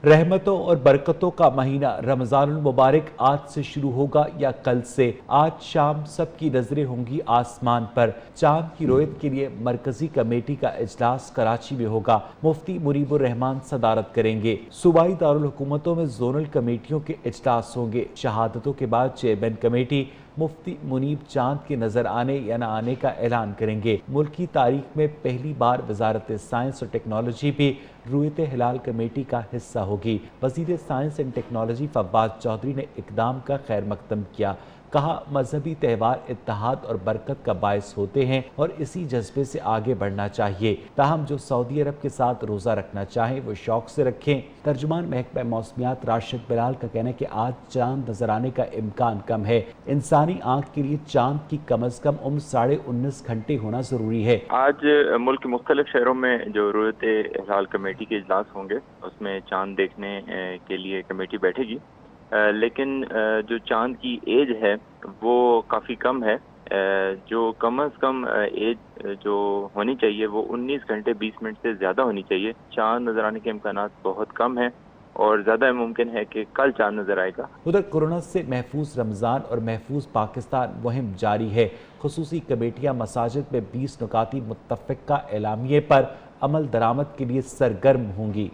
रहमतों और बरकतों का महीना रमजानुल मुबारक आज से शुरू होगा या कल से। आज शाम सबकी नजरें होंगी आसमान पर। चांद की रोयत के लिए मरकजी कमेटी का इजलास कराची में होगा। मुफ्ती मुनीबुर रहमान सदारत करेंगे। सूबाई दारुल हुकूमतों में जोनल कमेटियों के इजलास होंगे। शहादतों के बाद चेयरमैन कमेटी मुफ्ती मुनीब चांद के नजर आने या न आने का ऐलान करेंगे। मुल्क की तारीख में पहली बार वजारत साइंस और टेक्नोलॉजी भी रुयत हिलाल कमेटी का हिस्सा होगी। वजीर science and technology Fawad Chaudhry ने इकदाम का खैर मकदम किया। कहा, मजहबी त्यौहार इत्तेहाद और बरकत का बायस होते हैं और इसी जज्बे से आगे बढ़ना चाहिए। ताहम जो सऊदी अरब के साथ रोज़ा रखना चाहें वो शौक से रखें। तर्जुमान महकमा मौसमियात राशिद बिलाल का कहना है कि आज चांद नजर आने का इम्कान कम है। इंसानी आंख के लिए चांद की कम अज कम उम्र 19.5 घंटे होना जरूरी है। आज मुल्क के मुख्तलिफ शहरों में जो रुयत हिलाल कमेटी के इजलास होंगे उसमें चांद देखने के लिए कमेटी बैठेगी, लेकिन जो चांद की एज है वो काफ़ी कम है। जो कम अज़ कम एज जो होनी चाहिए वो 19 घंटे 20 मिनट से ज़्यादा होनी चाहिए। चांद नज़र आने के इम्कानात बहुत कम हैं और ज़्यादा मुमकिन है कि कल चांद नज़र आएगा। उधर कोरोना से महफूज रमज़ान और महफूज पाकिस्तान मुहिम जारी है। खुसूसी कमेटियाँ मसाजिद में 20 नुकाती मुत्तफ़िक़ा एलामिये पर अमल दरामद के लिए सरगर्म होंगी।